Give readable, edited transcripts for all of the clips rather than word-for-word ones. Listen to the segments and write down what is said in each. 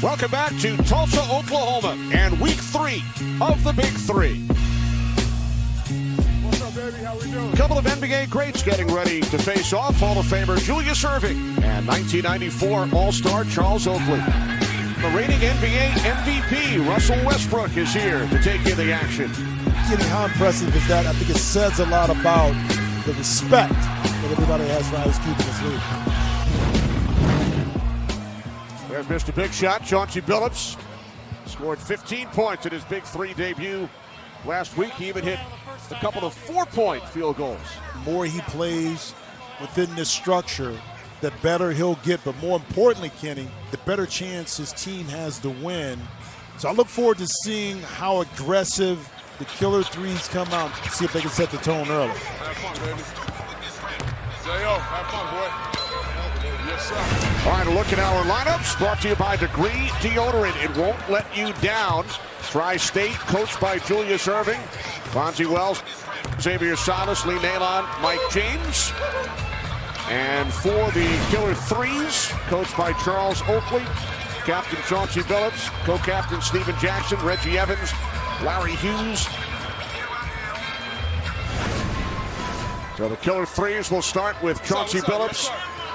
Welcome back to Tulsa, Oklahoma, and week 3 of the Big 3. What's up, baby? How we doing? A couple of NBA greats getting ready to face off. Hall of Famer Julius Erving and 1994 All-Star Charles Oakley. The reigning NBA MVP Russell Westbrook is here to take in the action. Kenny, how impressive is that? I think it says a lot about the respect that everybody has for Ice Cube in this league. There's Mr. Big Shot, Chauncey Billups. Scored 15 points in his Big 3 debut last week. He even hit a couple of 4-point field goals. The more he plays within this structure, the better he'll get. But more importantly, Kenny, the better chance his team has to win. So I look forward to seeing how aggressive the killer threes come out, see if they can set the tone early. Have fun, baby. J.O., have fun, boy. Yes, sir. All right, a look at our lineups brought to you by Degree Deodorant. It won't let you down. Tri-State, coached by Julius Erving, Bonzi Wells, Xavier Salas, Lee Nalon, Mike James. And for the Killer 3's, coached by Charles Oakley, Captain Chauncey Billups, co-captain Stephen Jackson, Reggie Evans, Larry Hughes. So the Killer 3's will start with Chauncey Billups,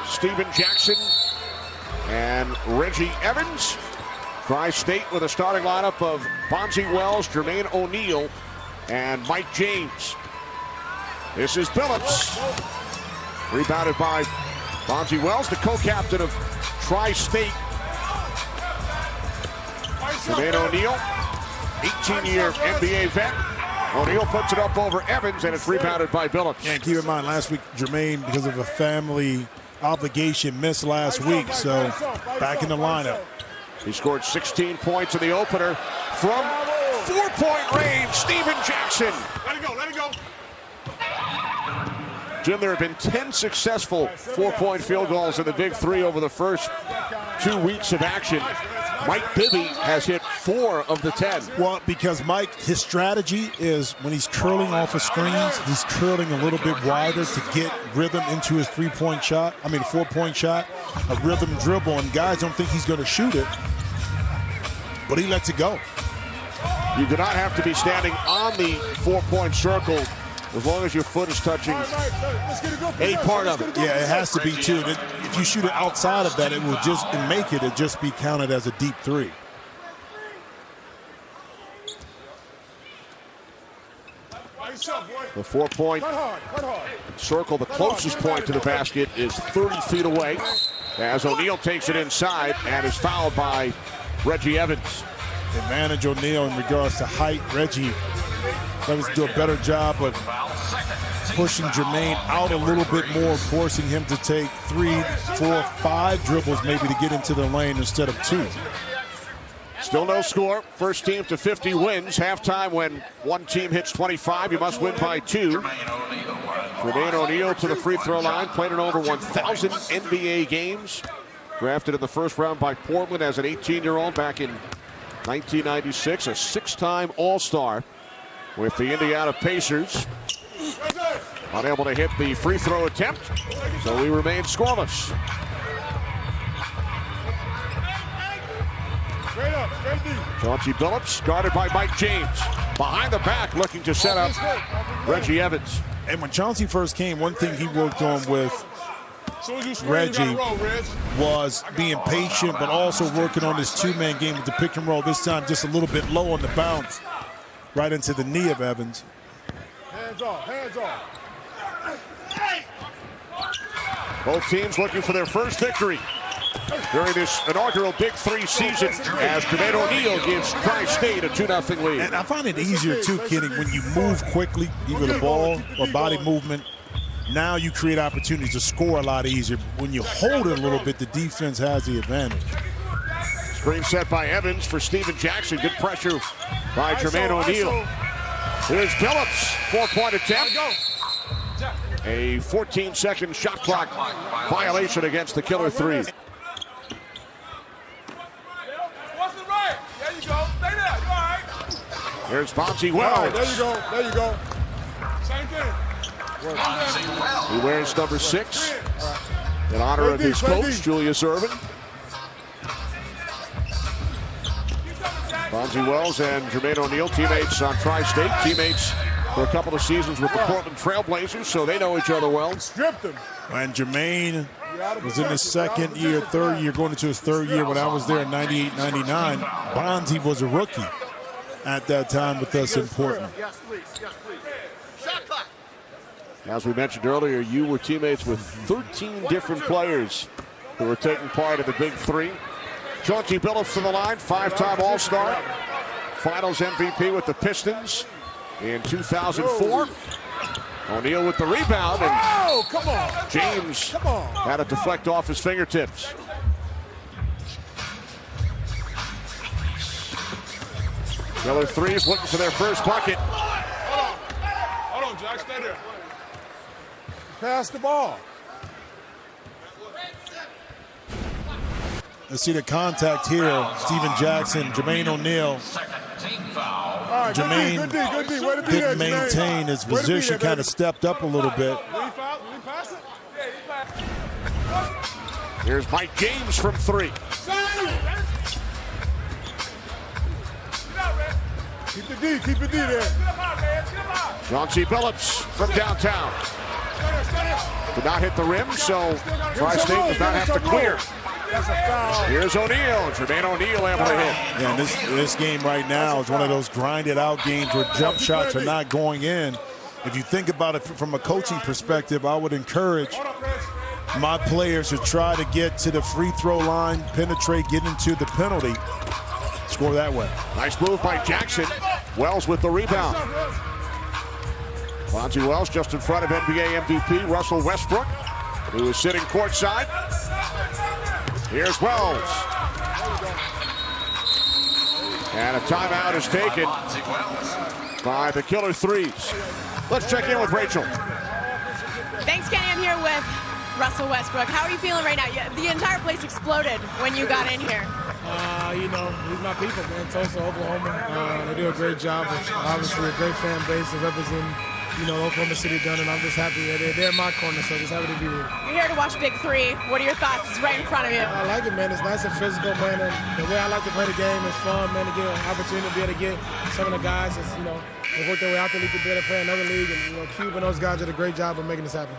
Stephen Jackson, and Reggie Evans. Tri-State with a starting lineup of Bonzi Wells, Jermaine O'Neal, and Mike James. This is Billups. Rebounded by Bonzi Wells, the co-captain of Tri-State. Jermaine O'Neal, 18-year NBA vet. O'Neal puts it up over Evans, and it's rebounded by Billups. And keep in mind, last week, Jermaine, because of a family obligation, missed last week, so back in the lineup. He scored 16 points in the opener from 4-point range. Stephen Jackson. Let it go, let it go. Jim, there have been 10 successful 4-point field goals in the Big 3 over the first 2 weeks of action. Mike Bibby has hit 4 of the 10. Well, because Mike, his strategy is when he's curling off of screens, he's curling a little bit wider to get rhythm into his 4-point shot, a rhythm dribble, and guys don't think he's going to shoot it, but he lets it go. You do not have to be standing on the 4-point circle as long as your foot is touching any part of it. Yeah, it has to be too. If you shoot it outside of that, it will just be counted as a deep 3. The 4-point circle, the closest point to the basket, is 30 feet away as O'Neal takes it inside and is fouled by Reggie Evans. Advantage O'Neal in regards to height. Reggie let us do a better job of pushing Jermaine out a little bit more, forcing him to take 3, 4, 5 dribbles maybe to get into the lane instead of 2. Still no score. First team to 50 wins. Halftime when one team hits 25, you must win by 2. Jermaine O'Neal to the free throw line, played in over 1,000 NBA games. Drafted in the first round by Portland as an 18-year-old back in 1996, a 6-time All-Star with the Indiana Pacers. Unable to hit the free throw attempt, so we remain scoreless. Chauncey Billups guarded by Mike James. Behind the back looking to set up Reggie Evans. And when Chauncey first came, one thing he worked on with Reggie was being patient, but also working on this 2-man game with the pick and roll. This time just a little bit low on the bounce, right into the knee of Evans. Hands off, hands off. Both teams looking for their first victory during this inaugural Big 3 season as Jermaine O'Neal gives Tri-State a 2-0 lead. And I find it easier too, Kenny, when you move quickly, either the ball or body movement. Now you create opportunities to score a lot easier. When you hold it a little bit, the defense has the advantage. Screen set by Evans for Stephen Jackson. Good pressure by Jermaine O'Neal. Here's Billups, 4-point attempt. A 14-second shot clock violation against the Killer 3. Here's Bonzi Wells. There you go, there you go. Same thing. He wears number 6 in honor of his coach, Julius Erving. Bonzi Wells and Jermaine O'Neal, teammates on Tri-State, teammates for a couple of seasons with the Portland Trailblazers, so they know each other well. Stripped him. And Jermaine was in his third year, going into his third year when I was there in 98, 99. Bonzi was a rookie at that time with us in Portland. As we mentioned earlier, you were teammates with 13 different players who were taking part in the Big 3. Chauncey Billups to the line, 5-time All-Star, Finals MVP with the Pistons in 2004. O'Neal with the rebound, and come on. James had it deflect off his fingertips. Killer 3's looking for their first bucket. Hold on, Jack. Stay there. Pass the ball. Let's see the contact here. Steven Jackson, Jermaine O'Neal. Right, Jermaine didn't maintain his position, kind of stepped up a little bit. Here's Mike James from 3. Keep the D there. Chauncey Billups from downtown. Did not hit the rim, so Tri-State does not have to clear. That's a foul. Here's O'Neal. Jermaine O'Neal able to hit. Yeah, and this game right now is one of those grinded out games where jump shots are not going in. If you think about it from a coaching perspective, I would encourage my players to try to get to the free throw line, penetrate, get into the penalty, score that way. Nice move by Jackson. Wells with the rebound. Bonzi Wells just in front of NBA MVP Russell Westbrook, who is sitting courtside. Here's Wells. And a timeout is taken by the Killer 3's. Let's check in with Rachel. Thanks, Kenny. I'm here with Russell Westbrook. How are you feeling right now? The entire place exploded when you got in here. You know, these my people, man. Tulsa, Oklahoma. They do a great job. Obviously, a great fan base to represent, you know, Oklahoma City done, and I'm just happy that they're in my corner, so just happy to be here. You're here to watch Big 3. What are your thoughts? It's right in front of you. I like it, man. It's nice and physical, man. And the way I like to play the game is fun, man, to get an opportunity to be able to get some of the guys that's, you know, they work their way out the league to be able to play another league. And, you know, Cube and those guys did a great job of making this happen.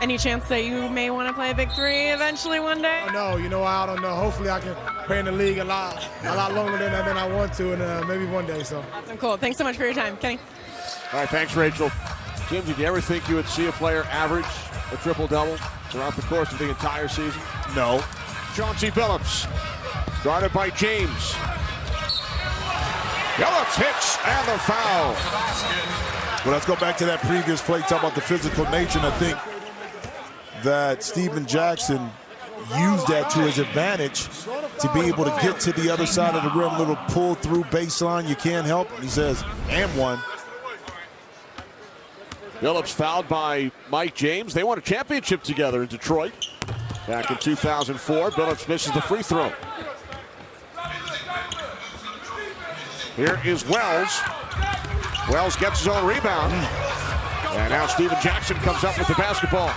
Any chance that you may want to play Big 3 eventually one day? No, you know, I don't know. Hopefully I can play in the league a lot longer than I want to, and maybe one day. So. Awesome, cool. Thanks so much for your time, Kenny. All right, thanks, Rachel. Jim, did you ever think you would see a player average a triple-double throughout the course of the entire season? No. Chauncey Billups, guarded by James. Billups hits, and the foul. Well, let's go back to that previous play, talk about the physical nature, and I think that Steven Jackson used that to his advantage to be able to get to the other side of the rim, little pull-through baseline. You can't help. He says, and one. Billups fouled by Mike James. They won a championship together in Detroit back in 2004. Billups misses the free throw. Here is Wells. Wells gets his own rebound. And now Steven Jackson comes up with the basketball.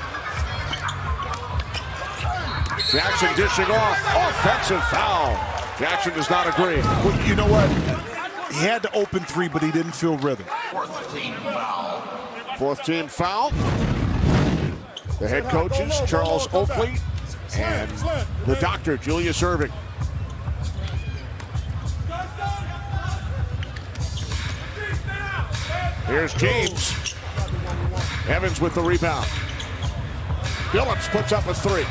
Jackson dishing off. Offensive foul. Jackson does not agree. Well, you know what? He had the open three, but he didn't feel rhythm. Fourth team foul. The head coaches, Charles Oakley and the doctor, Julius Irving. Here's James. Evans with the rebound. Billups puts up a 3.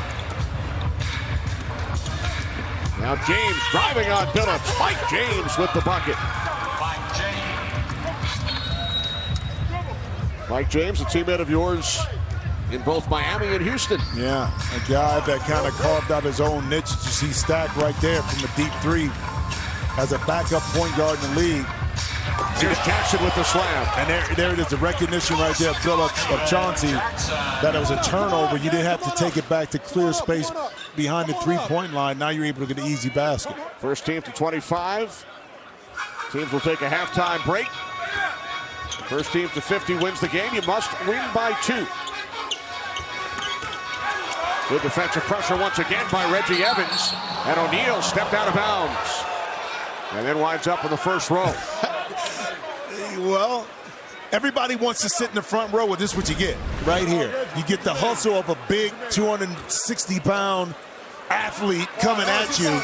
Now James driving on Billups. Mike James with the bucket. Mike James, a teammate of yours in both Miami and Houston. Yeah, a guy that kind of carved out his own niche. You see Stack right there from the deep 3 as a backup point guard in the league. Here's Jackson with the slam. And there it is, the recognition right there, Phillips of Chauncey, that it was a turnover. You didn't have to take it back to clear space behind the three-point line. Now you're able to get an easy basket. First team to 25. Teams will take a halftime break. First team to 50 wins the game. You must win by 2. Good defensive pressure once again by Reggie Evans. And O'Neal stepped out of bounds. And then winds up in the first row. Well, everybody wants to sit in the front row. Well, this is what you get right here. You get the hustle of a big 260-pound athlete coming at you.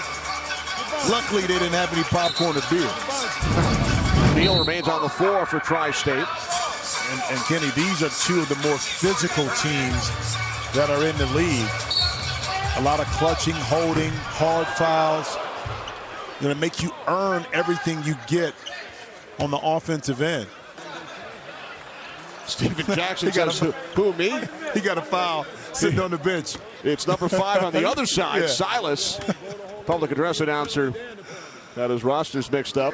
Luckily, they didn't have any popcorn or beer. Neal remains on the floor for Tri-State. And Kenny, these are two of the more physical teams that are in the league. A lot of clutching, holding, hard fouls. Going to make you earn everything you get on the offensive end. Stephen Jackson says, who, me? He got a foul sitting on the bench. It's number 5 on the other side, Yeah. Silas. Public address announcer got his rosters mixed up.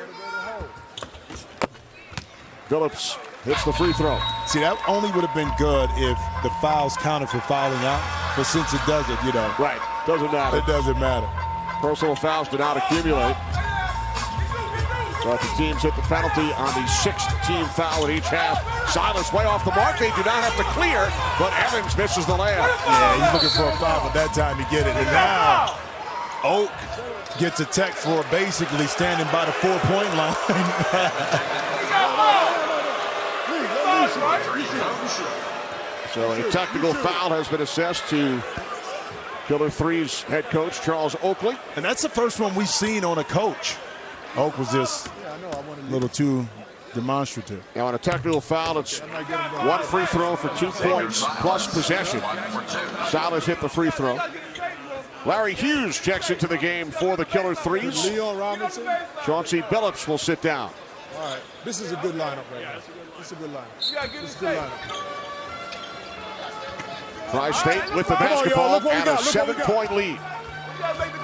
Phillips hits the free throw. See, that only would have been good if the fouls counted for fouling out. But since it doesn't, you know. Right, doesn't matter. It doesn't matter. Personal fouls do not accumulate. But the teams hit the penalty on the 6th team foul in each half. Silas way off the mark. They do not have to clear, but Evans misses the layup. Yeah, he's looking for a foul, but that time he get it. And now Oak gets a tech for basically standing by the 4-point line. So a technical foul has been assessed to Killer 3's head coach, Charles Oakley. And that's the first one we've seen on a coach. Oak was just a little too demonstrative. Now on a technical foul, it's 1 free throw for 2 points plus possession. Silas hit the free throw. Larry Hughes checks into the game for the Killer 3's. Leo Robinson. Chauncey Billups will sit down. All right, this is a good lineup right now. This is a good lineup. This is a good lineup. Tri-State with the Come on, basketball y'all. Look what we and got. a Look what we 7-point lead.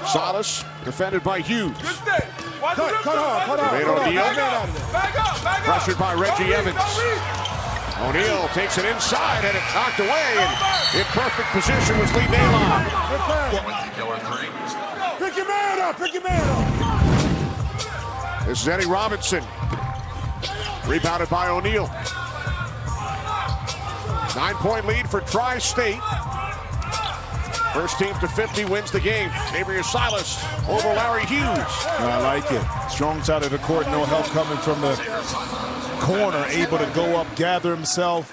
Silas defended by Hughes. Cut hard. O'Neal. Pressured by Reggie Evans. O'Neal takes it inside and it's knocked away. And in perfect position was Lee Naylon. Pick your man up. This is Eddie Robinson. Rebounded by O'Neal. 9-point lead for Tri-State. First team to 50 wins the game. Xavier Silas over Larry Hughes. I like it. Strong side of the court, no help coming from the corner. Able to go up, gather himself,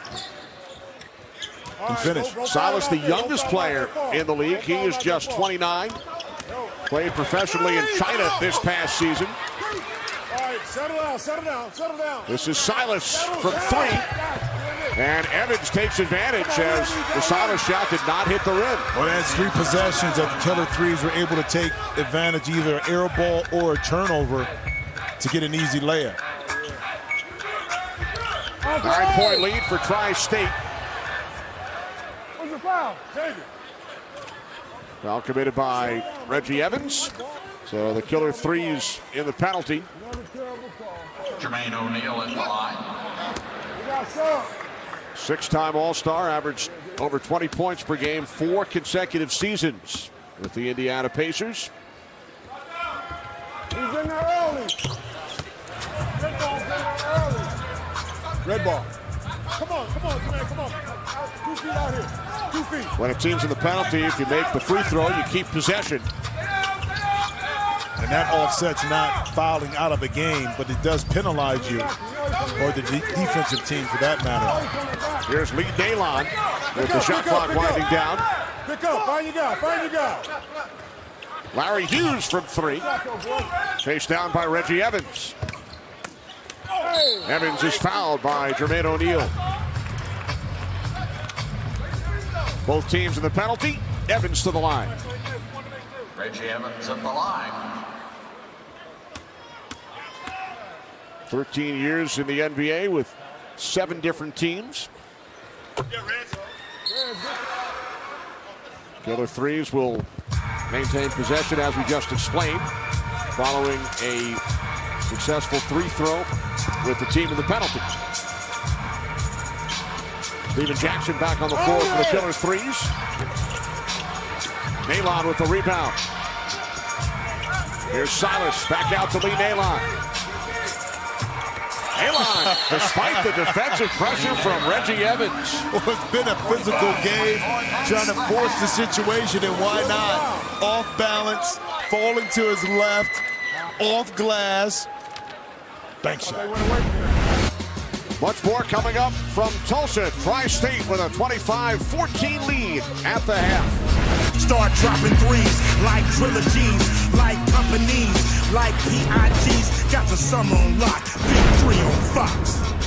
and finish. Silas, the youngest player in the league. He is just 29. Played professionally in China this past season. All right, settle down. This is Silas from 3. And Evans takes advantage as the Silas shot did not hit the rim. Well, that's 3 possessions that the Killer 3's were able to take advantage, either an air ball or a turnover, to get an easy layup. 9-point lead for Tri-State. Where's the foul? Xavier. Foul committed by Reggie Evans. So the Killer 3's in the penalty. Jermaine O'Neal at the line. 6-time All-Star, averaged over 20 points per game 4 consecutive seasons with the Indiana Pacers. He's in there early. Red ball. Come on, man, come on. 2 feet out here. 2 feet. When a team's in the penalty, if you make the free throw, you keep possession. And that offset's not fouling out of the game, but it does penalize you, or the defensive team for that matter. Here's Lee Naylon with the shot clock winding down. Pick up, find your guy. Larry Hughes from 3. Chased down by Reggie Evans. Evans is fouled by Jermaine O'Neal. Both teams in the penalty. Evans to the line. Reggie Evans at the line. 13 years in the NBA with 7 different teams. Killer 3's will maintain possession as we just explained, following a successful 3 throw with the team in the penalty. Stephen Jackson back on the floor for the Killer 3's. Naylon with the rebound. Here's Silas back out to Lee Naylon. Naylon, despite the defensive pressure from Reggie Evans. Well, it's been a physical game, trying to force the situation, and why not? Off balance, falling to his left, off glass. Bank shot. Much more coming up from Tulsa. Tri-State with a 25-14 lead at the half. Start dropping threes like trilogies, like companies, like PIGs. Got the summer on lock. Big 3 on Fox.